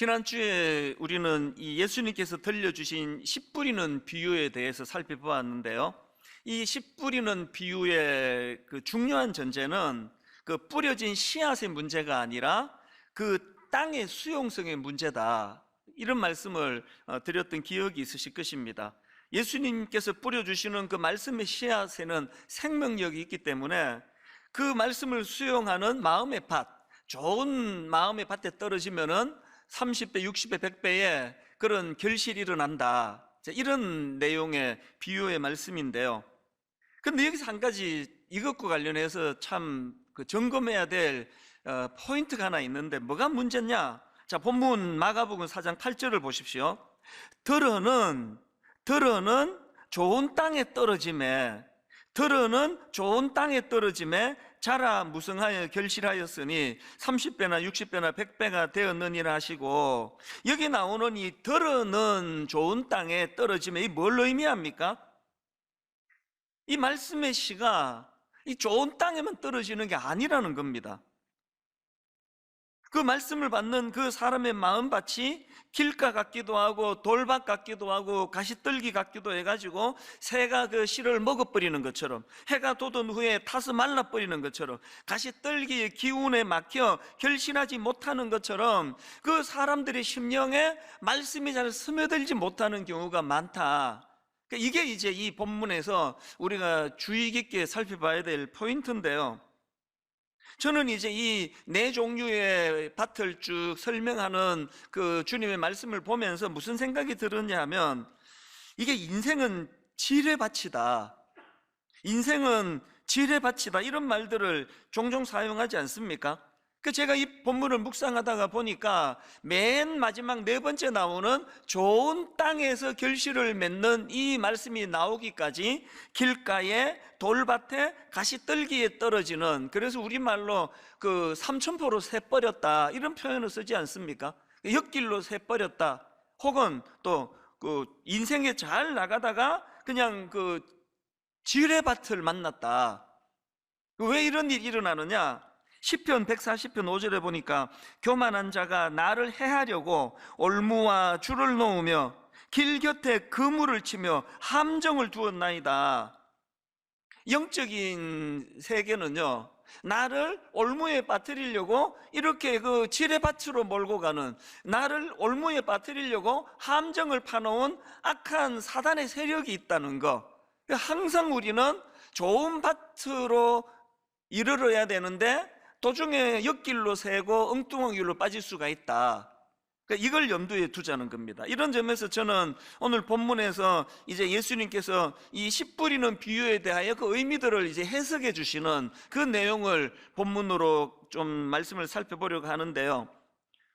지난주에 우리는 이 예수님께서 들려주신 씨 뿌리는 비유에 대해서 살펴보았는데요. 이 씨 뿌리는 비유의 그 중요한 전제는 그 뿌려진 씨앗의 문제가 아니라 그 땅의 수용성의 문제다, 이런 말씀을 드렸던 기억이 있으실 것입니다. 예수님께서 뿌려주시는 그 말씀의 씨앗에는 생명력이 있기 때문에 그 말씀을 수용하는 마음의 밭, 좋은 마음의 밭에 떨어지면은 30배, 60배, 100배의 그런 결실이 일어난다, 이런 내용의 비유의 말씀인데요. 근데 여기서 한 가지 이것과 관련해서 참 점검해야 될 포인트가 하나 있는데, 뭐가 문제냐? 자, 본문 마가복음 4장 8절을 보십시오. 들어는 좋은 땅에 떨어짐에, 좋은 땅에 떨어짐에 자라 무성하여 결실하였으니 30배나 60배나 100배가 되었느니라 하시고, 여기 나오는 이 들어는 좋은 땅에 떨어짐에, 이 뭘 의미합니까? 이 말씀의 씨가 이 좋은 땅에만 떨어지는 게 아니라는 겁니다. 그 말씀을 받는 그 사람의 마음밭이 길가 같기도 하고 돌밭 같기도 하고 가시떨기 같기도 해가지고 새가 그 씨를 먹어버리는 것처럼, 해가 돋은 후에 타서 말라버리는 것처럼, 가시떨기의 기운에 막혀 결실하지 못하는 것처럼 그 사람들의 심령에 말씀이 잘 스며들지 못하는 경우가 많다. 이게 이제 이 본문에서 우리가 주의 깊게 살펴봐야 될 포인트인데요. 저는 이제 이 네 종류의 밭을 쭉 설명하는 그 주님의 말씀을 보면서 무슨 생각이 들었냐 하면, 이게 인생은 지뢰밭이다, 인생은 지뢰밭이다, 이런 말들을 종종 사용하지 않습니까? 제가 이 본문을 묵상하다가 보니까 맨 마지막 네 번째 나오는 좋은 땅에서 결실을 맺는 이 말씀이 나오기까지 길가에, 돌밭에, 가시떨기에 떨어지는, 그래서 우리말로 그 삼천포로 새버렸다, 이런 표현을 쓰지 않습니까? 엿길로 새버렸다, 혹은 또 그 인생에 잘 나가다가 그냥 그 지뢰밭을 만났다. 왜 이런 일이 일어나느냐? 시편 140편 5절에 보니까 교만한 자가 나를 해하려고 올무와 줄을 놓으며 길 곁에 그물을 치며 함정을 두었나이다. 영적인 세계는요, 나를 올무에 빠뜨리려고 이렇게 그 지뢰밭으로 몰고 가는, 나를 올무에 빠뜨리려고 함정을 파놓은 악한 사단의 세력이 있다는 거. 항상 우리는 좋은 밭으로 이르러야 되는데 도중에 엿길로 새고 엉뚱한 길로 빠질 수가 있다. 이걸 염두에 두자는 겁니다. 이런 점에서 저는 오늘 본문에서 이제 예수님께서 이 씨 뿌리는 비유에 대하여 그 의미들을 이제 해석해 주시는 그 내용을 본문으로 좀 말씀을 살펴보려고 하는데요.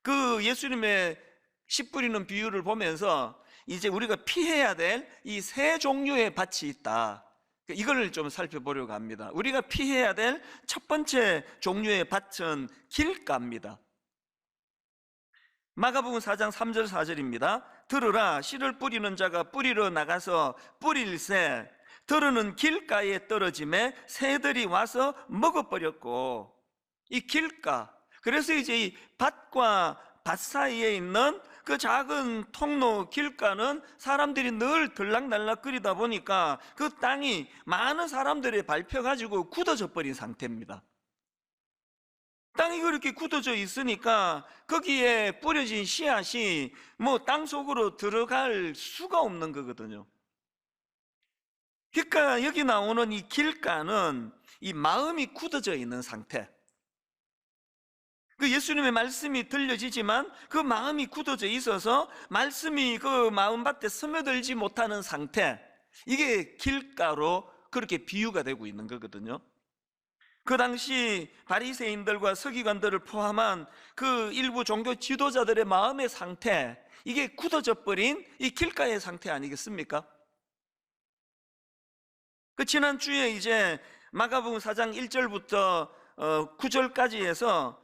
그 예수님의 씨 뿌리는 비유를 보면서 이제 우리가 피해야 될 이 세 종류의 밭이 있다, 이걸 좀 살펴보려고 합니다. 우리가 피해야 될 첫 번째 종류의 밭은 길가입니다. 마가복음 4장 3절 4절입니다. 들으라, 씨를 뿌리는 자가 뿌리러 나가서 뿌릴새 들으는 길가에 떨어짐에 새들이 와서 먹어버렸고. 이 길가, 그래서 이제 이 밭과 밭 사이에 있는 그 작은 통로 길가는 사람들이 늘 들락날락거리다 보니까 그 땅이 많은 사람들의 밟혀가지고 굳어져 버린 상태입니다. 땅이 그렇게 굳어져 있으니까 거기에 뿌려진 씨앗이 뭐 땅 속으로 들어갈 수가 없는 거거든요. 그러니까 여기 나오는 이 길가는 이 마음이 굳어져 있는 상태, 그 예수님의 말씀이 들려지지만 그 마음이 굳어져 있어서 말씀이 그 마음밭에 스며들지 못하는 상태, 이게 길가로 그렇게 비유가 되고 있는 거거든요. 그 당시 바리새인들과 서기관들을 포함한 그 일부 종교 지도자들의 마음의 상태, 이게 굳어져 버린 이 길가의 상태 아니겠습니까? 지난주에 이제 마가복음 4장 1절부터 9절까지 해서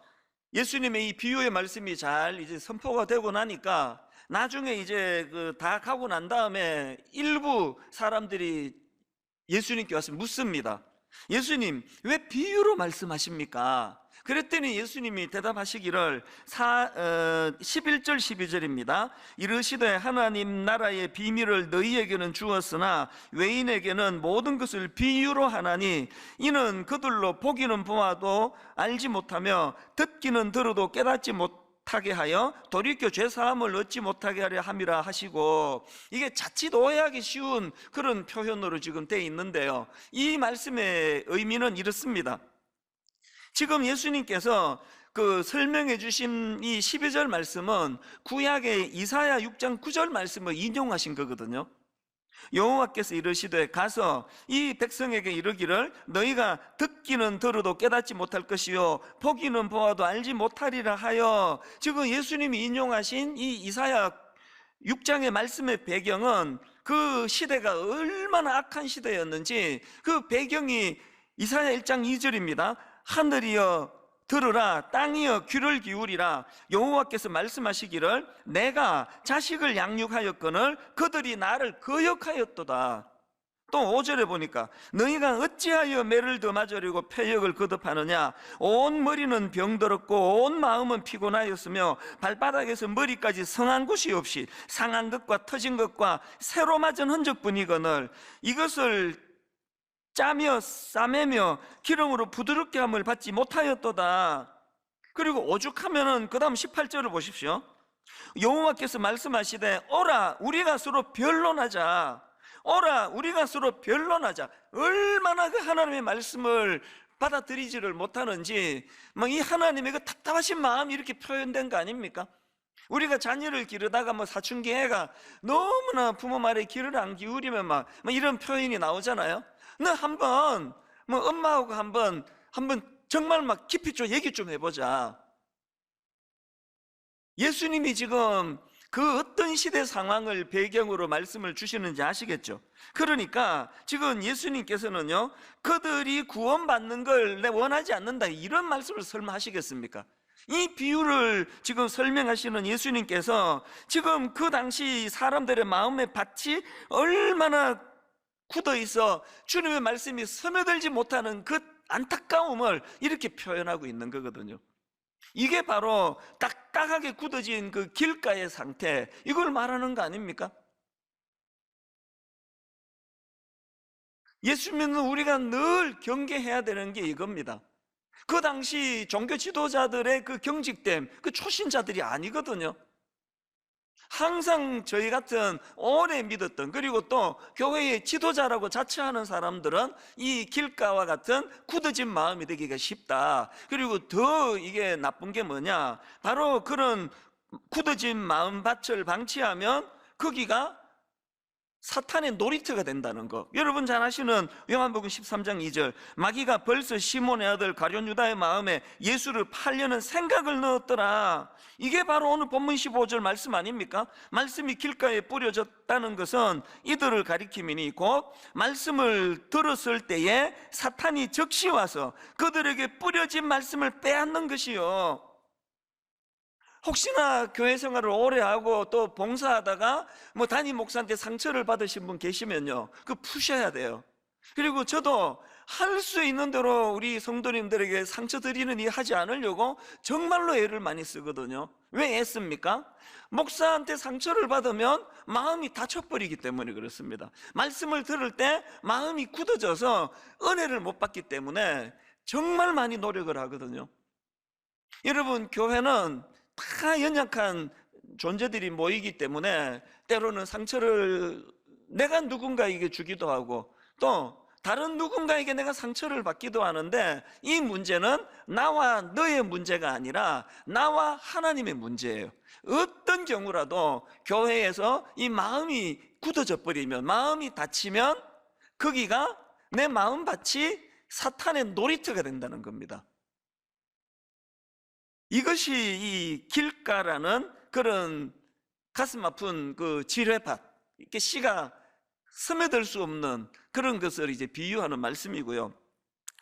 예수님의 이 비유의 말씀이 잘 이제 선포가 되고 나니까 나중에 이제 다 가고 난 다음에 일부 사람들이 예수님께 와서 묻습니다. 예수님 왜 비유로 말씀하십니까? 그랬더니 예수님이 대답하시기를 11절 12절입니다. 이르시되 하나님 나라의 비밀을 너희에게는 주었으나 외인에게는 모든 것을 비유로 하나니 이는 그들로 보기는 보아도 알지 못하며 듣기는 들어도 깨닫지 못하게 하여 돌이켜 죄사함을 얻지 못하게 하려 함이라 하시고, 이게 자칫 오해하기 쉬운 그런 표현으로 지금 되어 있는데요, 이 말씀의 의미는 이렇습니다. 지금 예수님께서 설명해 주신 이 12절 말씀은 구약의 이사야 6장 9절 말씀을 인용하신 거거든요. 여호와께서 이르시되 가서 이 백성에게 이르기를 너희가 듣기는 들어도 깨닫지 못할 것이요 보기는 보아도 알지 못하리라 하여, 지금 예수님이 인용하신 이 이사야 6장의 말씀의 배경은 그 시대가 얼마나 악한 시대였는지, 그 배경이 이사야 1장 2절입니다. 하늘이여 들으라, 땅이여 귀를 기울이라. 여호와께서 말씀하시기를 내가 자식을 양육하였거늘 그들이 나를 거역하였도다. 또 5절에 보니까 너희가 어찌하여 매를 더 맞으려고 패역을 거듭하느냐. 온 머리는 병들었고 온 마음은 피곤하였으며 발바닥에서 머리까지 성한 곳이 없이 상한 것과 터진 것과 새로 맞은 흔적뿐이거늘 이것을 짜며 싸매며 기름으로 부드럽게 함을 받지 못하였도다. 그리고 오죽하면은 그 다음 18절을 보십시오. 여호와께서 말씀하시되 오라 우리가 서로 변론하자. 오라 우리가 서로 변론하자. 얼마나 그 하나님의 말씀을 받아들이지를 못하는지, 이 하나님의 그 답답하신 마음이 이렇게 표현된 거 아닙니까? 우리가 자녀를 기르다가 사춘기 애가 너무나 부모 말에 귀를 안 기울이면 막 이런 표현이 나오잖아요. 너 한번 엄마하고 한번 정말 깊이 좀 얘기 좀 해보자. 예수님이 지금 그 어떤 시대 상황을 배경으로 말씀을 주시는지 아시겠죠? 그러니까 지금 예수님께서는요, 그들이 구원받는 걸 내 원하지 않는다 이런 말씀을 설마 하시겠습니까? 이 비유를 지금 설명하시는 예수님께서 지금 그 당시 사람들의 마음의 밭이 얼마나 굳어 있어 주님의 말씀이 스며들지 못하는 그 안타까움을 이렇게 표현하고 있는 거거든요. 이게 바로 딱딱하게 굳어진 그 길가의 상태, 이걸 말하는 거 아닙니까? 예수 믿는 우리가 늘 경계해야 되는 게 이겁니다. 그 당시 종교 지도자들의 그 경직됨, 그 초신자들이 아니거든요. 항상 저희 같은 오래 믿었던, 그리고 또 교회의 지도자라고 자처하는 사람들은 이 길가와 같은 굳어진 마음이 되기가 쉽다. 그리고 더 이게 나쁜 게 뭐냐, 바로 그런 굳어진 마음밭을 방치하면 거기가 사탄의 놀이터가 된다는 거. 여러분 잘 아시는 요한복음 13장 2절, 마귀가 벌써 시몬의 아들 가룟 유다의 마음에 예수를 팔려는 생각을 넣었더라. 이게 바로 오늘 본문 15절 말씀 아닙니까? 말씀이 길가에 뿌려졌다는 것은 이들을 가리킴이니 곧 말씀을 들었을 때에 사탄이 적시 와서 그들에게 뿌려진 말씀을 빼앗는 것이요. 혹시나 교회 생활을 오래 하고 또 봉사하다가 담임 목사한테 상처를 받으신 분 계시면요, 그 푸셔야 돼요. 그리고 저도 할 수 있는 대로 우리 성도님들에게 상처 드리는 일 하지 않으려고 정말로 애를 많이 쓰거든요. 왜 애씁니까? 목사한테 상처를 받으면 마음이 다쳐버리기 때문에 그렇습니다. 말씀을 들을 때 마음이 굳어져서 은혜를 못 받기 때문에 정말 많이 노력을 하거든요. 여러분, 교회는 다 연약한 존재들이 모이기 때문에 때로는 상처를 내가 누군가에게 주기도 하고 또 다른 누군가에게 내가 상처를 받기도 하는데, 이 문제는 나와 너의 문제가 아니라 나와 하나님의 문제예요. 어떤 경우라도 교회에서 이 마음이 굳어져 버리면, 마음이 다치면 거기가 내 마음밭이 사탄의 놀이터가 된다는 겁니다. 이것이 이 길가라는 그런 가슴 아픈 그 지뢰밭, 이렇게 씨가 스며들 수 없는 그런 것을 이제 비유하는 말씀이고요.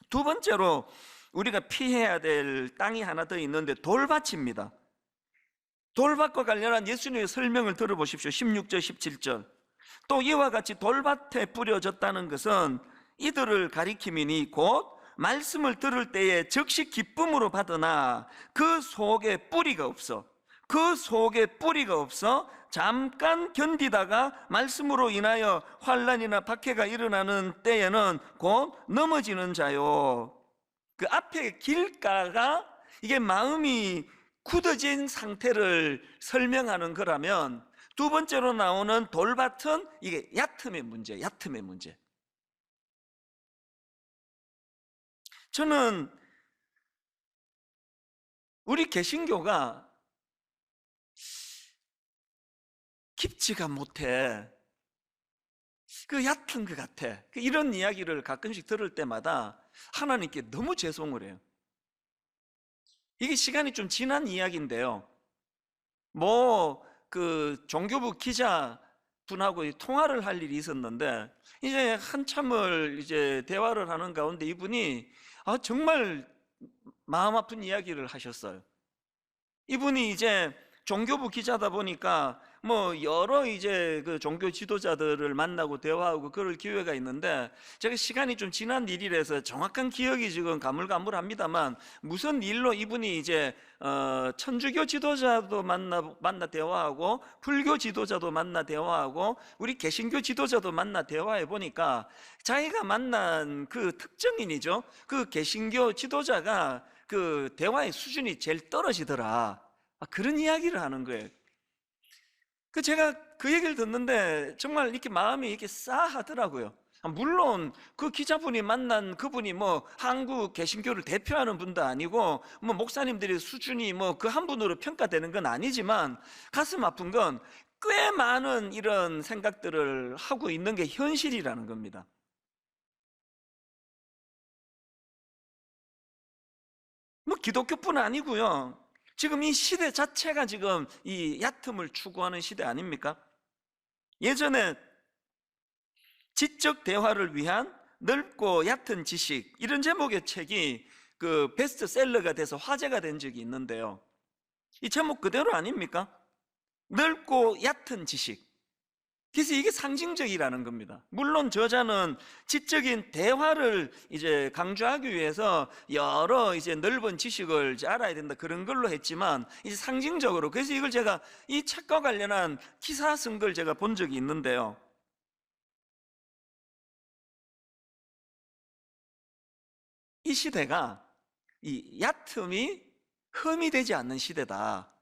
두 번째로 우리가 피해야 될 땅이 하나 더 있는데 돌밭입니다. 돌밭과 관련한 예수님의 설명을 들어보십시오. 16절 17절. 또 이와 같이 돌밭에 뿌려졌다는 것은 이들을 가리킴이니 곧 말씀을 들을 때에 즉시 기쁨으로 받으나 그 속에 뿌리가 없어. 그 속에 뿌리가 없어 잠깐 견디다가 말씀으로 인하여 환난이나 박해가 일어나는 때에는 곧 넘어지는 자요. 그 앞에 길가가 이게 마음이 굳어진 상태를 설명하는 거라면, 두 번째로 나오는 돌밭은 이게 얕음의 문제, 얕음의 문제. 저는 우리 개신교가 깊지가 못해. 그 얕은 것 같아. 이런 이야기를 가끔씩 들을 때마다 하나님께 너무 죄송을 해요. 이게 시간이 좀 지난 이야기인데요. 그 종교부 기자 분하고 통화를 할 일이 있었는데, 이제 한참을 이제 대화를 하는 가운데 이분이 정말 마음 아픈 이야기를 하셨어요. 이분이 이제 종교부 기자다 보니까 여러 이제 그 종교 지도자들을 만나고 대화하고 그럴 기회가 있는데, 제가 시간이 좀 지난 일이라서 정확한 기억이 지금 가물가물합니다만, 무슨 일로 이분이 이제 천주교 지도자도 만나 대화하고, 불교 지도자도 만나 대화하고, 우리 개신교 지도자도 만나 대화해 보니까 자기가 만난 그 특정인이죠, 그 개신교 지도자가 그 대화의 수준이 제일 떨어지더라. 그런 이야기를 하는 거예요. 제가 그 얘기를 듣는데 정말 이렇게 마음이 이렇게 싸하더라고요. 물론 그 기자분이 만난 그분이 한국 개신교를 대표하는 분도 아니고 목사님들의 수준이 그 한 분으로 평가되는 건 아니지만, 가슴 아픈 건 꽤 많은 이런 생각들을 하고 있는 게 현실이라는 겁니다. 기독교뿐 아니고요, 지금 이 시대 자체가 지금 이 얕음을 추구하는 시대 아닙니까? 예전에 지적 대화를 위한 넓고 얕은 지식, 이런 제목의 책이 그 베스트셀러가 돼서 화제가 된 적이 있는데요, 이 제목 그대로 아닙니까? 넓고 얕은 지식. 그래서 이게 상징적이라는 겁니다. 물론 저자는 지적인 대화를 이제 강조하기 위해서 여러 이제 넓은 지식을 이제 알아야 된다 그런 걸로 했지만, 이제 상징적으로, 그래서 이걸 제가 이 책과 관련한 기사 쓴 걸 제가 본 적이 있는데요, 이 시대가 이 얕음이 흠이 되지 않는 시대다,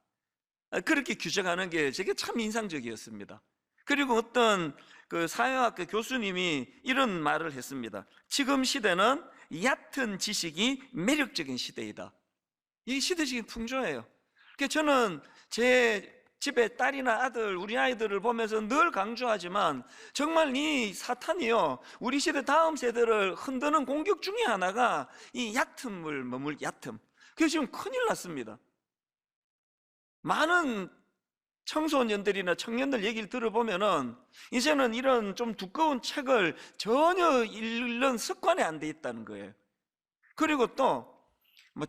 그렇게 규정하는 게 제게 참 인상적이었습니다. 그리고 어떤 그 사회학교 교수님이 이런 말을 했습니다. 지금 시대는 얕은 지식이 매력적인 시대이다. 이 시대적인 풍조예요. 그래서 저는 제 집에 딸이나 아들, 우리 아이들을 보면서 늘 강조하지만, 정말 이 사탄이요, 우리 시대 다음 세대를 흔드는 공격 중에 하나가 이 얕음을 머물 얕음. 그래서 지금 큰일 났습니다. 많은 청소년들이나 청년들 얘기를 들어보면은 이제는 이런 좀 두꺼운 책을 전혀 읽는 습관이 안 돼 있다는 거예요. 그리고 또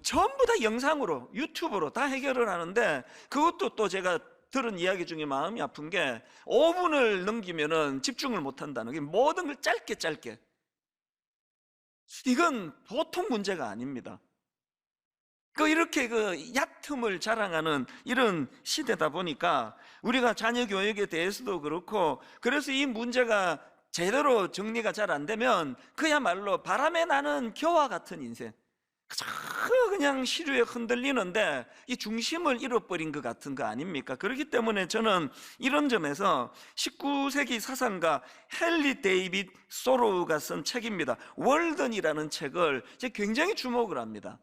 전부 다 영상으로, 유튜브로 다 해결을 하는데, 그것도 또 제가 들은 이야기 중에 마음이 아픈 게, 5분을 넘기면은 집중을 못 한다는 게, 모든 걸 짧게 이건 보통 문제가 아닙니다. 이렇게 얕음을 자랑하는 이런 시대다 보니까 우리가 자녀 교육에 대해서도 그렇고, 그래서 이 문제가 제대로 정리가 잘 안 되면 그야말로 바람에 나는 겨와 같은 인생, 그냥 시류에 흔들리는데 이 중심을 잃어버린 것 같은 거 아닙니까? 그렇기 때문에 저는 이런 점에서 19세기 사상가 헨리 데이빗 소로우가 쓴 책입니다, 월든이라는 책을 제가 굉장히 주목을 합니다.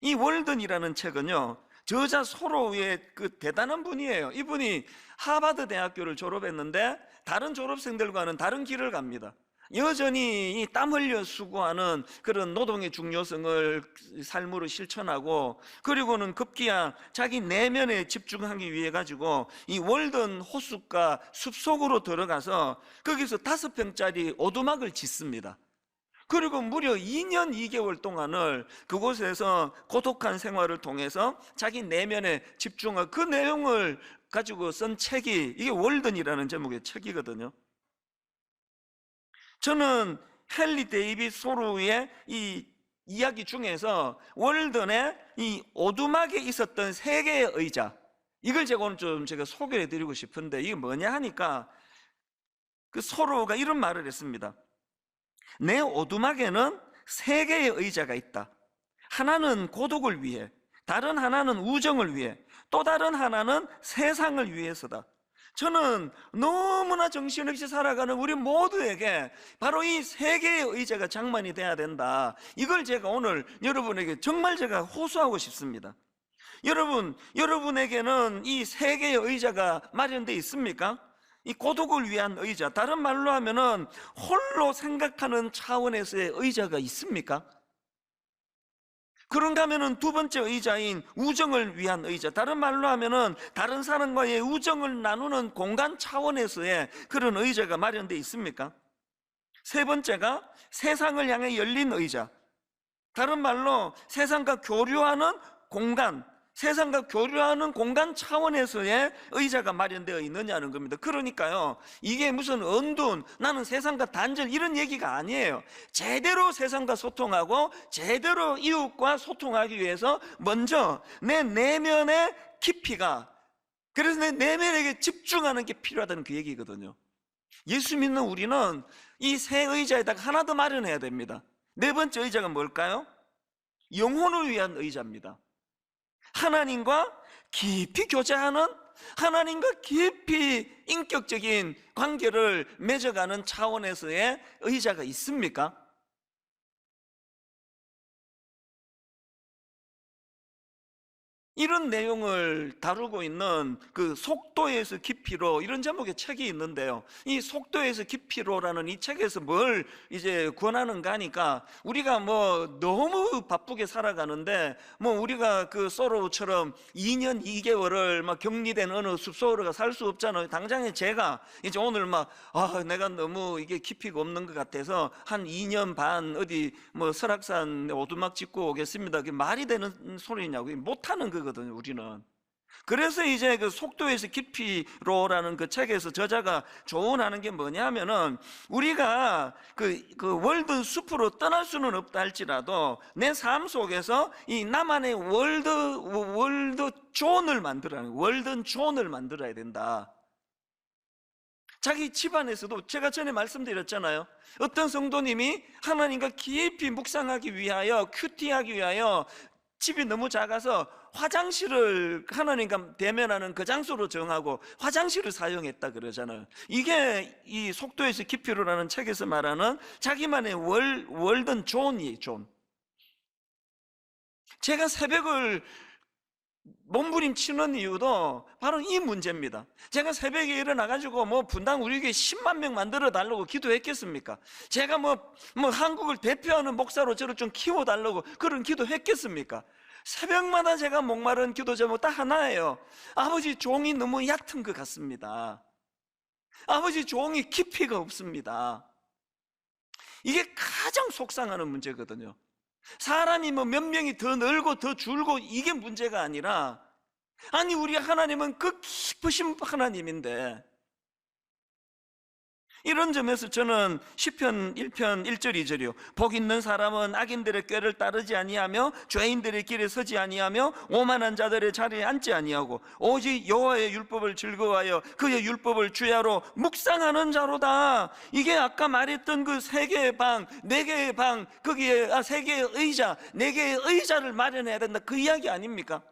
이 월든이라는 책은요, 저자 소로의 그 대단한 분이에요. 이분이 하버드 대학교를 졸업했는데 다른 졸업생들과는 다른 길을 갑니다. 여전히 이 땀 흘려 수고하는 그런 노동의 중요성을 삶으로 실천하고, 그리고는 급기야 자기 내면에 집중하기 위해 가지고 이 월든 호숫가 숲속으로 들어가서 거기서 5평짜리 오두막을 짓습니다. 그리고 무려 2년 2개월 동안을 그곳에서 고독한 생활을 통해서 자기 내면에 집중한 그 내용을 가지고 쓴 책이 이게 월든이라는 제목의 책이거든요. 저는 헨리 데이빗 소로의 이 이야기 중에서 월든의 이 오두막에 있었던 세 개의 의자, 이걸 제가 오늘 좀 제가 소개해 드리고 싶은데, 이게 뭐냐 하니까 그 소로가 이런 말을 했습니다. 내 오두막에는 세 개의 의자가 있다. 하나는 고독을 위해, 다른 하나는 우정을 위해, 또 다른 하나는 세상을 위해서다. 저는 너무나 정신없이 살아가는 우리 모두에게 바로 이 세 개의 의자가 장만이 돼야 된다. 이걸 제가 오늘 여러분에게 정말 제가 호소하고 싶습니다. 여러분에게는 이 세 개의 의자가 마련되어 있습니까? 이 고독을 위한 의자, 다른 말로 하면은 홀로 생각하는 차원에서의 의자가 있습니까? 그런가 하면은 두 번째 의자인 우정을 위한 의자, 다른 말로 하면은 다른 사람과의 우정을 나누는 공간 차원에서의 그런 의자가 마련되어 있습니까? 세 번째가 세상을 향해 열린 의자, 다른 말로 세상과 교류하는 공간, 세상과 교류하는 공간 차원에서의 의자가 마련되어 있느냐는 겁니다. 그러니까요, 이게 무슨 언둔, 나는 세상과 단절, 이런 얘기가 아니에요. 제대로 세상과 소통하고 제대로 이웃과 소통하기 위해서 먼저 내 내면의 깊이가, 그래서 내 내면에게 집중하는 게 필요하다는 그 얘기거든요. 예수 믿는 우리는 이 세 의자에다가 하나 더 마련해야 됩니다. 네 번째 의자가 뭘까요? 영혼을 위한 의자입니다. 하나님과 깊이 교제하는, 하나님과 깊이 인격적인 관계를 맺어가는 차원에서의 의자가 있습니까? 이런 내용을 다루고 있는 그 속도에서 깊이로, 이런 제목의 책이 있는데요, 이 속도에서 깊이로라는 이 책에서 뭘 이제 권하는가 하니까, 우리가 뭐 너무 바쁘게 살아가는데 뭐 우리가 그 소로처럼 2년 2개월을 막 격리된 어느 숲속으로 살 수 없잖아요. 당장에 제가 이제 오늘 막 내가 너무 이게 깊이가 없는 것 같아서 한 2년 반 어디 뭐 설악산 오두막 짓고 오겠습니다, 그게 말이 되는 소리냐고. 못하는 거거든요, 우리는. 그래서 이제 그 속도에서 깊이로라는 그 책에서 저자가 조언하는 게 뭐냐면은, 우리가 그 월드 숲으로 떠날 수는 없다 할지라도 내 삶 속에서 이 나만의 월드 존을 만들어야, 월든 존을 만들어야 된다. 자기 집안에서도, 제가 전에 말씀드렸잖아요, 어떤 성도님이 하나님과 깊이 묵상하기 위하여, 큐티하기 위하여 집이 너무 작아서 화장실을 하나님과 대면하는 그 장소로 정하고 화장실을 사용했다 그러잖아요. 이게 이 속도에서 깊이로라는 책에서 말하는 자기만의 월든 존이에요, 존. 제가 새벽을 몸부림치는 이유도 바로 이 문제입니다. 제가 새벽에 일어나가지고 뭐 분당 우리 교회 10만 명 만들어 달라고 기도했겠습니까? 제가 뭐 한국을 대표하는 목사로 저를 좀 키워달라고 그런 기도했겠습니까? 새벽마다 제가 목마른 기도 제목 딱 하나예요. 아버지, 종이 너무 얕은 것 같습니다. 아버지, 종이 깊이가 없습니다. 이게 가장 속상하는 문제거든요. 사람이 뭐 몇 명이 더 늘고 더 줄고 이게 문제가 아니라, 아니 우리 하나님은 그 깊으신 하나님인데, 이런 점에서 저는 시편 1편 1절 2절이요, 복 있는 사람은 악인들의 꾀를 따르지 아니하며 죄인들의 길에 서지 아니하며 오만한 자들의 자리에 앉지 아니하고 오직 여호와의 율법을 즐거워하여 그의 율법을 주야로 묵상하는 자로다. 이게 아까 말했던 그 세 개의 방, 네 개의 방, 거기에 세 개의 의자, 네 개의 의자를 마련해야 된다, 그 이야기 아닙니까?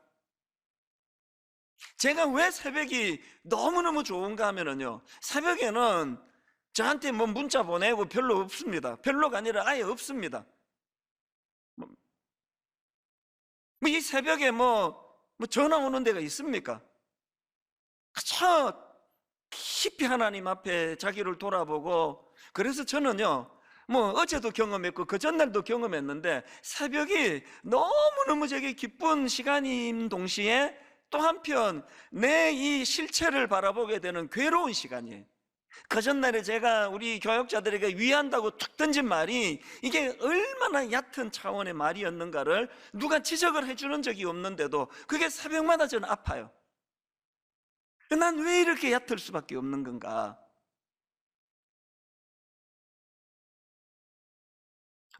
제가 왜 새벽이 너무너무 좋은가 하면은요, 새벽에는 저한테 뭐 문자 보내고 별로 없습니다. 별로가 아니라 아예 없습니다. 이 새벽에 전화 오는 데가 있습니까? 그저 깊이 하나님 앞에 자기를 돌아보고, 그래서 저는요, 어제도 경험했고 그 전날도 경험했는데, 새벽이 너무너무 제게 기쁜 시간인 동시에 또 한편 내 이 실체를 바라보게 되는 괴로운 시간이에요. 그 전날에 제가 우리 교역자들에게 위한다고 툭 던진 말이 이게 얼마나 얕은 차원의 말이었는가를 누가 지적을 해주는 적이 없는데도 그게 새벽마다 저는 아파요. 난 왜 이렇게 얕을 수밖에 없는 건가?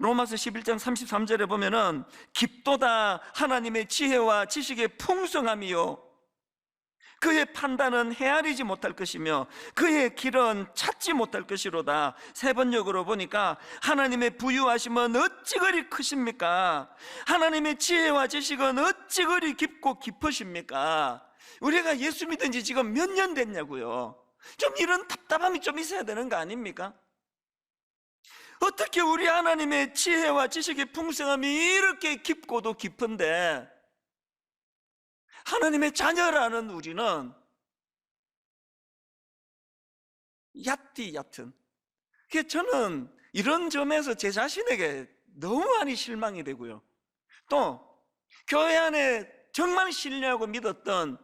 로마서 11장 33절에 보면은 깊도다 하나님의 지혜와 지식의 풍성함이요 그의 판단은 헤아리지 못할 것이며 그의 길은 찾지 못할 것이로다. 세 번역으로 보니까 하나님의 부유하심은 어찌 그리 크십니까? 하나님의 지혜와 지식은 어찌 그리 깊고 깊으십니까? 우리가 예수 믿은 지 지금 몇 년 됐냐고요. 좀 이런 답답함이 좀 있어야 되는 거 아닙니까? 어떻게 우리 하나님의 지혜와 지식의 풍성함이 이렇게 깊고도 깊은데 하나님의 자녀라는 우리는 얕은 저는 이런 점에서 제 자신에게 너무 많이 실망이 되고요. 또 교회 안에 정말 신뢰하고 믿었던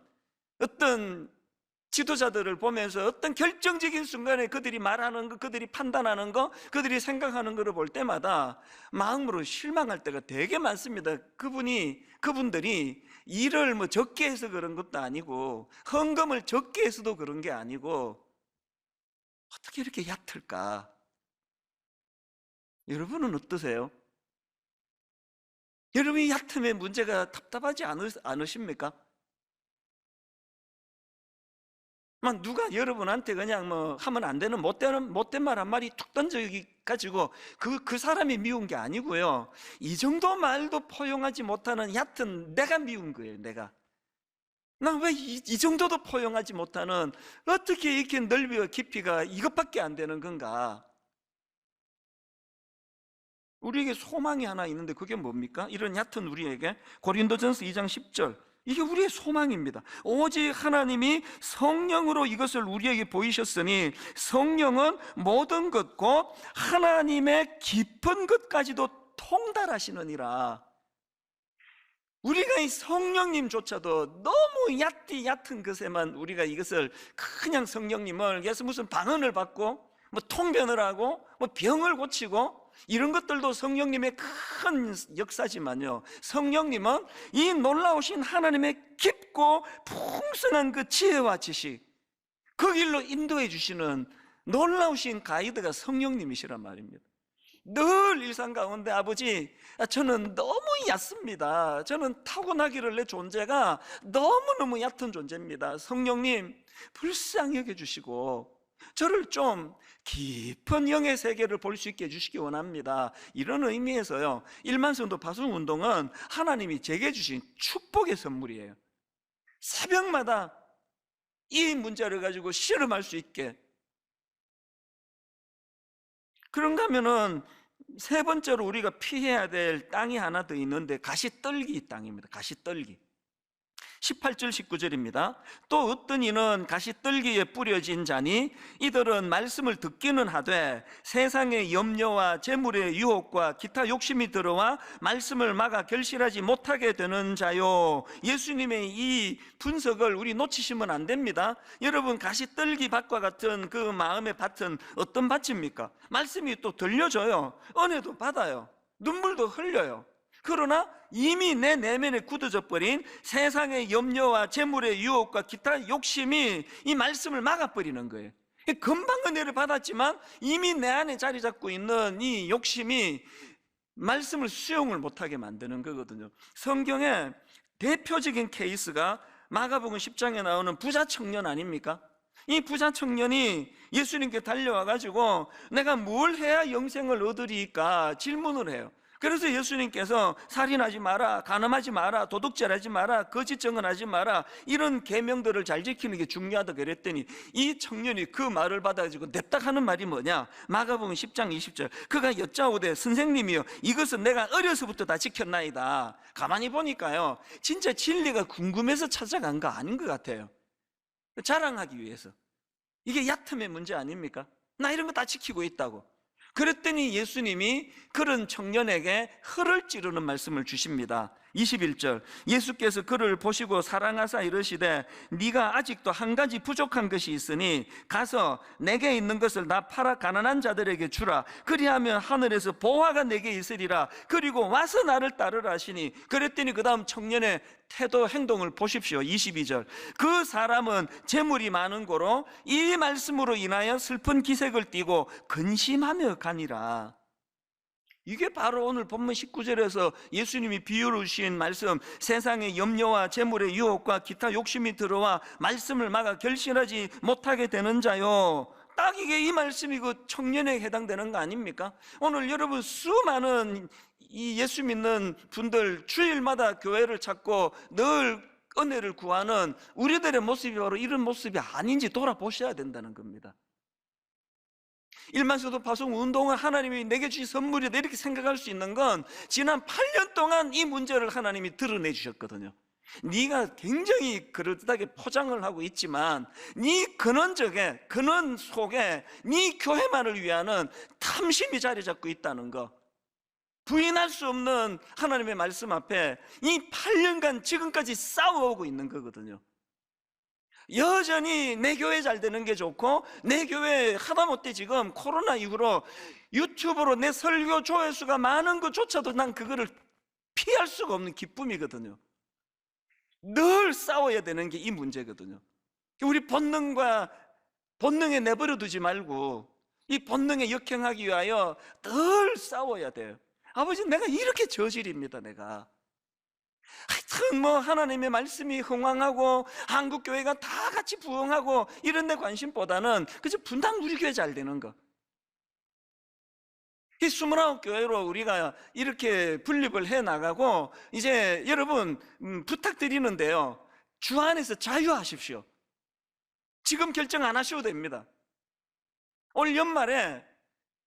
어떤 지도자들을 보면서 어떤 결정적인 순간에 그들이 말하는 거, 그들이 판단하는 거, 그들이 생각하는 거를 볼 때마다 마음으로 실망할 때가 되게 많습니다. 그분들이 일을 적게 해서 그런 것도 아니고 헌금을 적게 해서도 그런 게 아니고 어떻게 이렇게 얕을까? 여러분은 어떠세요? 여러분이 얕음의 문제가 답답하지 않으십니까? 누가 여러분한테 그냥 하면 안 되는 못된 말 한 마디 툭 던져가지고 그 사람이 미운 게 아니고요. 이 정도 말도 포용하지 못하는 얕은 내가 미운 거예요. 나 왜 이 정도도 포용하지 못하는 어떻게 이렇게 넓이와 깊이가 이것밖에 안 되는 건가? 우리에게 소망이 하나 있는데 그게 뭡니까? 이런 얕은 우리에게 고린도전서 2장 10절 이게 우리의 소망입니다. 오직 하나님이 성령으로 이것을 우리에게 보이셨으니 성령은 모든 것고 하나님의 깊은 것까지도 통달하시느니라. 우리가 이 성령님조차도 너무 얕은 것에만 우리가 이것을 그냥 성령님을 그래서 무슨 방언을 받고 통변을 하고 병을 고치고 이런 것들도 성령님의 큰 역사지만요, 성령님은 이 놀라우신 하나님의 깊고 풍성한 그 지혜와 지식, 그 길로 인도해 주시는 놀라우신 가이드가 성령님이시란 말입니다. 늘 일상 가운데 아버지, 저는 너무 얕습니다. 저는 타고나기를 내 존재가 너무너무 얕은 존재입니다. 성령님 불쌍히 여겨주시고 저를 좀 깊은 영의 세계를 볼 수 있게 해주시기 원합니다. 이런 의미에서요, 일만성도 파송운동은 하나님이 제게 주신 축복의 선물이에요. 새벽마다 이 문제를 가지고 실험할 수 있게. 그런가 하면은 세 번째로 우리가 피해야 될 땅이 하나 더 있는데 가시떨기 땅입니다. 가시떨기. 18절 19절입니다. 또 어떤 이는 가시떨기에 뿌려진 자니 이들은 말씀을 듣기는 하되 세상의 염려와 재물의 유혹과 기타 욕심이 들어와 말씀을 막아 결실하지 못하게 되는 자요. 예수님의 이 분석을 우리 놓치시면 안 됩니다. 여러분, 가시떨기 밭과 같은 그 마음의 밭은 어떤 밭입니까? 말씀이 또 들려줘요. 은혜도 받아요. 눈물도 흘려요. 그러나 이미 내 내면에 굳어져 버린 세상의 염려와 재물의 유혹과 기타 욕심이 이 말씀을 막아버리는 거예요. 금방 은혜를 받았지만 이미 내 안에 자리 잡고 있는 이 욕심이 말씀을 수용을 못하게 만드는 거거든요. 성경의 대표적인 케이스가 마가복음 10장에 나오는 부자 청년 아닙니까? 이 부자 청년이 예수님께 달려와 가지고 내가 뭘 해야 영생을 얻으리까 질문을 해요. 그래서 예수님께서 살인하지 마라, 간음하지 마라, 도둑질하지 마라, 거짓 증언하지 마라, 이런 계명들을 잘 지키는 게 중요하다 그랬더니 이 청년이 그 말을 받아가지고 냅딱 하는 말이 뭐냐? 마가복음 10장 20절 그가 여짜오되 선생님이여 이것은 내가 어려서부터 다 지켰나이다. 가만히 보니까요, 진짜 진리가 궁금해서 찾아간 거 아닌 것 같아요. 자랑하기 위해서. 이게 얕음의 문제 아닙니까? 나 이런 거 다 지키고 있다고. 그랬더니 예수님이 그런 청년에게 혀를 찌르는 말씀을 주십니다. 21절 예수께서 그를 보시고 사랑하사 이르시되 네가 아직도 한 가지 부족한 것이 있으니 가서 내게 있는 것을 다 팔아 가난한 자들에게 주라. 그리하면 하늘에서 보화가 내게 있으리라. 그리고 와서 나를 따르라 하시니, 그랬더니 그 다음 청년의 태도 행동을 보십시오. 22절 그 사람은 재물이 많은 고로 이 말씀으로 인하여 슬픈 기색을 띠고 근심하며 가니라. 이게 바로 오늘 본문 19절에서 예수님이 비유로 주신 말씀, 세상의 염려와 재물의 유혹과 기타 욕심이 들어와 말씀을 막아 결실하지 못하게 되는 자요. 딱 이게 이 말씀이 그 청년에 해당되는 거 아닙니까? 오늘 여러분 수많은 이 예수 믿는 분들 주일마다 교회를 찾고 늘 은혜를 구하는 우리들의 모습이 바로 이런 모습이 아닌지 돌아보셔야 된다는 겁니다. 일만서도 파송 운동은 하나님이 내게 주신 선물이다 이렇게 생각할 수 있는 건 지난 8년 동안 이 문제를 하나님이 드러내 주셨거든요. 네가 굉장히 그럴듯하게 포장을 하고 있지만 네 근원 속에 네 교회만을 위하는 탐심이 자리 잡고 있다는 거, 부인할 수 없는 하나님의 말씀 앞에 이 8년간 지금까지 싸워오고 있는 거거든요. 여전히 내 교회 잘 되는 게 좋고, 내 교회 하다못해 지금 코로나 이후로 유튜브로 내 설교 조회수가 많은 것조차도 난 그거를 피할 수가 없는 기쁨이거든요. 늘 싸워야 되는 게 이 문제거든요. 우리 본능에 내버려 두지 말고 이 본능에 역행하기 위하여 늘 싸워야 돼요. 아버지, 내가 이렇게 저질입니다. 내가 하여튼 하나님의 말씀이 흥왕하고 한국교회가 다 같이 부흥하고 이런 데 관심보다는 그저 분당 우리 교회 잘 되는 거, 이 29교회로 우리가 이렇게 분립을 해나가고, 이제 여러분 부탁드리는데요, 주 안에서 자유하십시오. 지금 결정 안 하셔도 됩니다. 올 연말에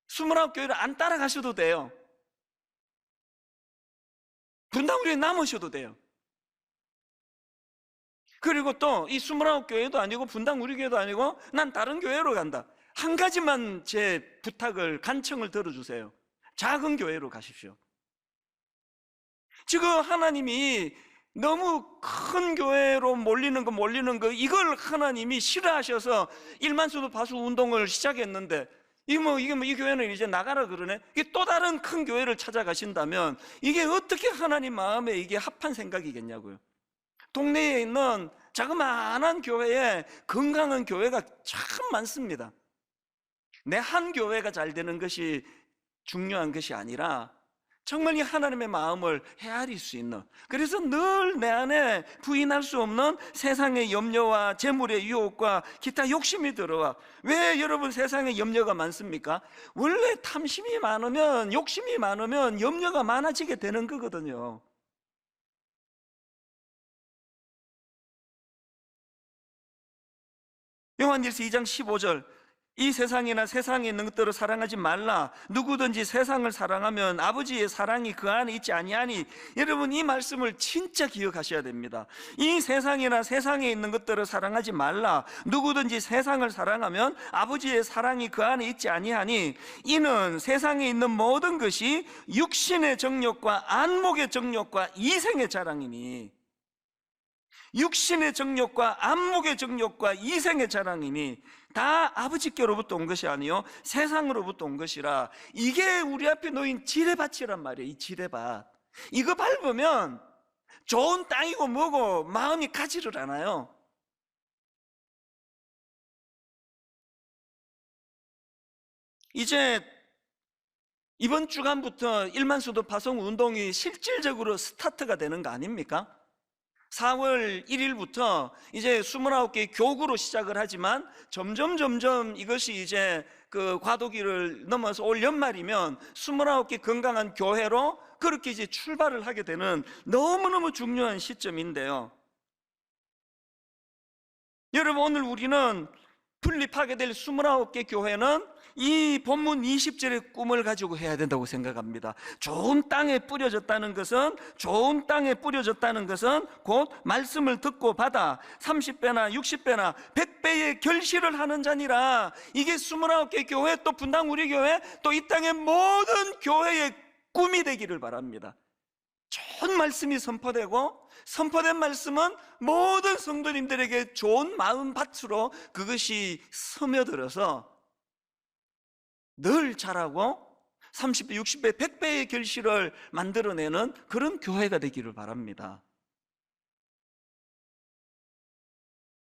29교회를 안 따라가셔도 돼요. 분당 우리 남으셔도 돼요. 그리고 또 이 29교회도 아니고 분당 우리 교회도 아니고 난 다른 교회로 간다, 한 가지만 제 부탁을, 간청을 들어주세요. 작은 교회로 가십시오. 지금 하나님이 너무 큰 교회로 몰리는 거 이걸 하나님이 싫어하셔서 일만수도 파수 운동을 시작했는데, 이 교회는 이제 나가라 그러네. 이게 또 다른 큰 교회를 찾아가신다면 이게 어떻게 하나님 마음에 이게 합한 생각이겠냐고요. 동네에 있는 자그마한 교회에 건강한 교회가 참 많습니다. 내 한 교회가 잘 되는 것이 중요한 것이 아니라 정말 이 하나님의 마음을 헤아릴 수 있는, 그래서 늘 내 안에 부인할 수 없는 세상의 염려와 재물의 유혹과 기타 욕심이 들어와. 왜 여러분 세상에 염려가 많습니까? 원래 탐심이 많으면, 욕심이 많으면 염려가 많아지게 되는 거거든요. 요한일서 2장 15절, 이 세상이나 세상에 있는 것들을 사랑하지 말라. 누구든지 세상을 사랑하면 아버지의 사랑이 그 안에 있지 아니하니. 여러분 이 말씀을 진짜 기억하셔야 됩니다. 이 세상이나 세상에 있는 것들을 사랑하지 말라. 누구든지 세상을 사랑하면 아버지의 사랑이 그 안에 있지 아니하니. 이는 세상에 있는 모든 것이 육신의 정욕과 안목의 정욕과 이생의 자랑이니. 육신의 정욕과 안목의 정욕과 이생의 자랑이니 다 아버지께로부터 온 것이 아니요 세상으로부터 온 것이라. 이게 우리 앞에 놓인 지뢰밭이란 말이에요. 이 지뢰밭, 이거 밟으면 좋은 땅이고 뭐고 마음이 가지를 않아요. 이제 이번 주간부터 일만수도 파송 운동이 실질적으로 스타트가 되는 거 아닙니까? 4월 1일부터 이제 29개 교구로 시작을 하지만 점점 이것이 이제 그 과도기를 넘어서 올 연말이면 29개 건강한 교회로 그렇게 이제 출발을 하게 되는 너무너무 중요한 시점인데요. 여러분 오늘 우리는 분립하게 될 29개 교회는 이 본문 20절의 꿈을 가지고 해야 된다고 생각합니다. 좋은 땅에 뿌려졌다는 것은 곧 말씀을 듣고 받아 30배나 60배나 100배의 결실을 하는 자니라. 이게 29개 교회, 또 분당 우리 교회, 또 이 땅의 모든 교회의 꿈이 되기를 바랍니다. 좋은 말씀이 선포되고, 선포된 말씀은 모든 성도님들에게 좋은 마음밭으로 그것이 스며들어서 늘 자라고 30배, 60배, 100배의 결실을 만들어내는 그런 교회가 되기를 바랍니다.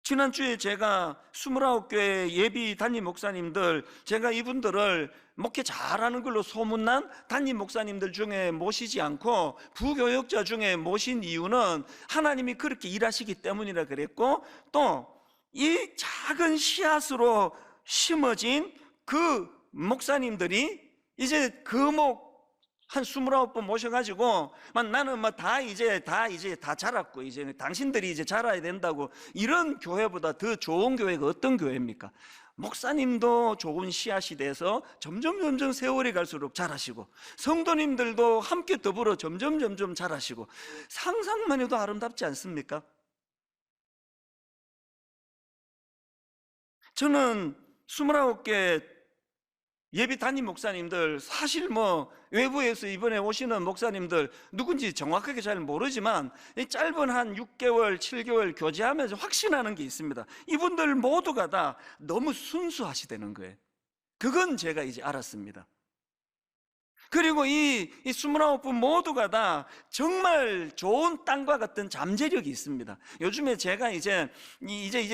지난주에 제가 29교회 예비 담임 목사님들, 제가 이분들을 목회 잘하는 걸로 소문난 담임 목사님들 중에 모시지 않고 부교역자 중에 모신 이유는 하나님이 그렇게 일하시기 때문이라 그랬고, 또 이 작은 씨앗으로 심어진 그 목사님들이 이제 거목 한 29번 모셔가지고 나는 다 자랐고 이제 당신들이 이제 자라야 된다고, 이런 교회보다 더 좋은 교회가 어떤 교회입니까? 목사님도 좋은 씨앗이 돼서 점점 세월이 갈수록 자라시고, 성도님들도 함께 더불어 점점 자라시고, 상상만 해도 아름답지 않습니까? 저는 29개 예비 담임 목사님들, 사실 외부에서 이번에 오시는 목사님들 누군지 정확하게 잘 모르지만 이 짧은 한 6개월, 7개월 교제하면서 확신하는 게 있습니다. 이분들 모두가 다 너무 순수하시다는 거예요. 그건 제가 이제 알았습니다. 그리고 이 29분 모두가 다 정말 좋은 땅과 같은 잠재력이 있습니다. 요즘에 제가 이제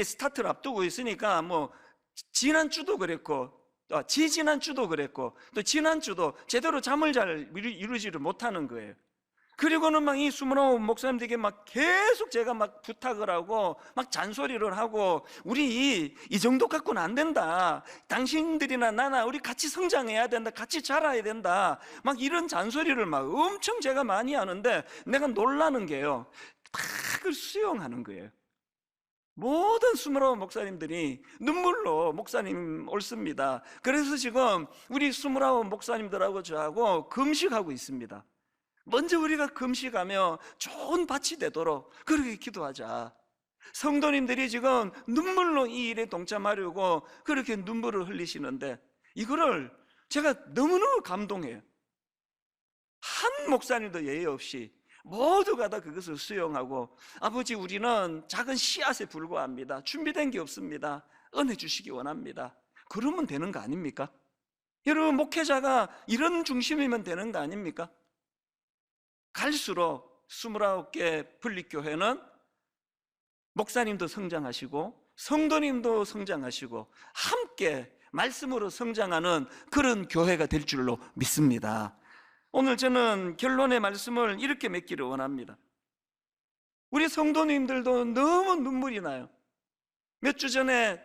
스타트를 앞두고 있으니까 지난주도 그랬고, 지지난주도 그랬고, 또 지난주도 제대로 잠을 잘 이루지를 못하는 거예요. 그리고는 이 29 목사님들에게 계속 제가 부탁을 하고 잔소리를 하고, 우리 이 정도 갖고는 안 된다, 당신들이나 나나 우리 같이 성장해야 된다, 같이 자라야 된다, 이런 잔소리를 엄청 제가 많이 하는데, 내가 놀라는 게요, 다 그걸 수용하는 거예요. 모든 29 목사님들이 눈물로 목사님 옳습니다. 그래서 지금 우리 29 목사님들하고 저하고 금식하고 있습니다. 먼저 우리가 금식하며 좋은 밭이 되도록 그렇게 기도하자. 성도님들이 지금 눈물로 이 일에 동참하려고 그렇게 눈물을 흘리시는데, 이거를 제가 너무너무 감동해요. 한 목사님도 예외 없이 모두가 다 그것을 수용하고, 아버지 우리는 작은 씨앗에 불과합니다, 준비된 게 없습니다, 은혜 주시기 원합니다, 그러면 되는 거 아닙니까? 여러분, 목회자가 이런 중심이면 되는 거 아닙니까? 갈수록 29개 분립교회는 목사님도 성장하시고 성도님도 성장하시고 함께 말씀으로 성장하는 그런 교회가 될 줄로 믿습니다. 오늘 저는 결론의 말씀을 이렇게 맺기를 원합니다. 우리 성도님들도 너무 눈물이 나요. 몇 주 전에,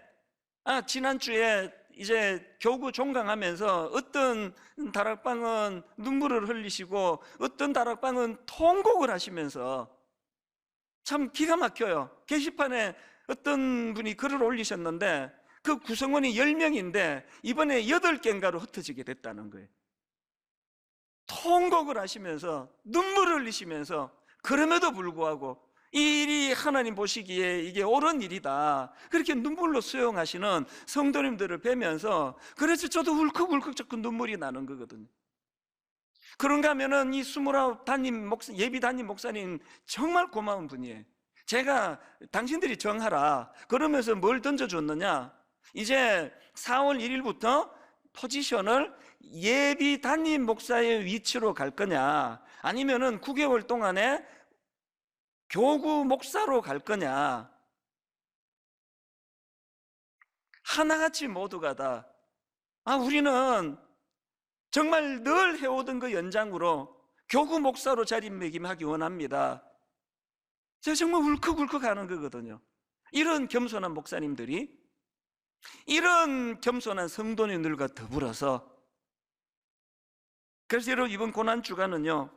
지난주에 이제 교구 종강하면서 어떤 다락방은 눈물을 흘리시고 어떤 다락방은 통곡을 하시면서, 참 기가 막혀요. 게시판에 어떤 분이 글을 올리셨는데 그 구성원이 10명인데 이번에 8개인가로 흩어지게 됐다는 거예요. 통곡을 하시면서 눈물을 흘리시면서, 그럼에도 불구하고 이 일이 하나님 보시기에 이게 옳은 일이다, 그렇게 눈물로 수용하시는 성도님들을 뵈면서, 그래서 저도 울컥울컥 자꾸 눈물이 나는 거거든요. 그런가 하면은 이 29 예비 담임 목사님 정말 고마운 분이에요. 제가 당신들이 정하라 그러면서 뭘 던져줬느냐, 이제 4월 1일부터 포지션을 예비 담임 목사의 위치로 갈 거냐, 아니면은 9개월 동안에 교구 목사로 갈 거냐, 하나같이 모두가 다 우리는 정말 늘 해오던 그 연장으로 교구 목사로 자리매김하기 원합니다. 제가 정말 울컥울컥 하는 거거든요. 이런 겸손한 목사님들이 이런 겸손한 성도님들과 더불어서, 그래서 여러분 이번 고난주간은요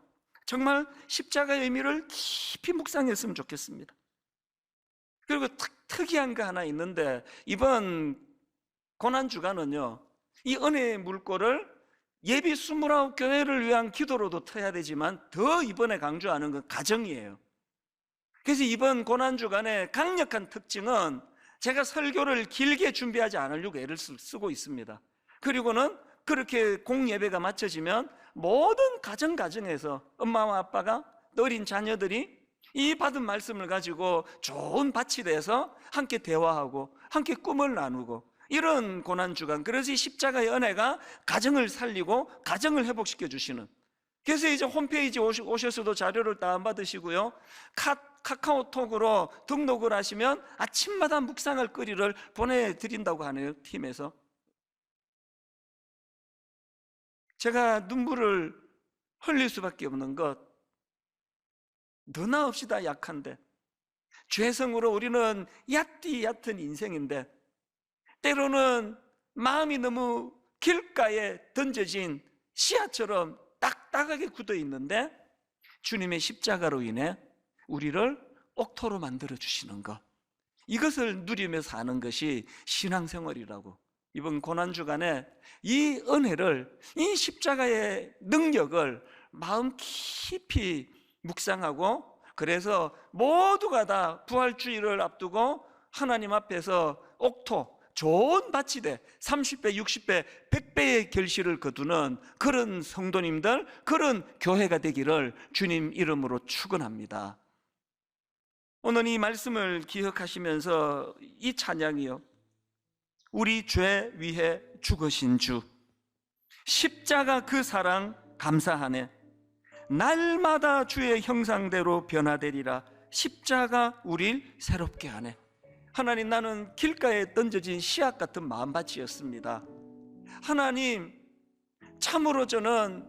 정말 십자가의 의미를 깊이 묵상했으면 좋겠습니다. 그리고 특이한 거 하나 있는데, 이번 고난주간은요 이 은혜의 물꼬를 예비 29 교회를 위한 기도로도 터야 되지만, 더 이번에 강조하는 건 가정이에요. 그래서 이번 고난주간의 강력한 특징은 제가 설교를 길게 준비하지 않으려고 애를 쓰고 있습니다. 그리고는 그렇게 공예배가 마쳐지면 모든 가정에서 엄마와 아빠가, 어린 자녀들이 이 받은 말씀을 가지고 좋은 밭이 돼서 함께 대화하고 함께 꿈을 나누고, 이런 고난주간, 그래서 이 십자가의 은혜가 가정을 살리고 가정을 회복시켜 주시는, 그래서 이제 홈페이지 오셔서도 자료를 다운받으시고요, 카카오톡으로 등록을 하시면 아침마다 묵상할 거리를 보내드린다고 하네요, 팀에서. 제가 눈물을 흘릴 수밖에 없는 것, 너나 없이 다 약한데, 죄성으로 우리는 얕은 인생인데, 때로는 마음이 너무 길가에 던져진 씨앗처럼 딱딱하게 굳어 있는데, 주님의 십자가로 인해 우리를 옥토로 만들어 주시는 것, 이것을 누리며 사는 것이 신앙생활이라고, 이번 고난주간에 이 은혜를, 이 십자가의 능력을 마음 깊이 묵상하고, 그래서 모두가 다 부활주의를 앞두고 하나님 앞에서 옥토, 좋은 밭이 돼 30배, 60배, 100배의 결실을 거두는 그런 성도님들, 그런 교회가 되기를 주님 이름으로 축원합니다. 오늘 이 말씀을 기억하시면서 이 찬양이요, 우리 죄 위해 죽으신 주, 십자가 그 사랑 감사하네, 날마다 주의 형상대로 변화되리라, 십자가 우릴 새롭게 하네. 하나님, 나는 길가에 던져진 씨앗 같은 마음밭이었습니다. 하나님, 참으로 저는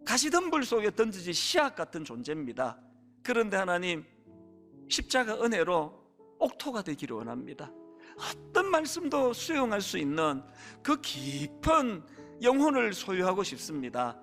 가시덤불 속에 던져진 씨앗 같은 존재입니다. 그런데 하나님, 십자가 은혜로 옥토가 되기를 원합니다. 어떤 말씀도 수용할 수 있는 그 깊은 영혼을 소유하고 싶습니다.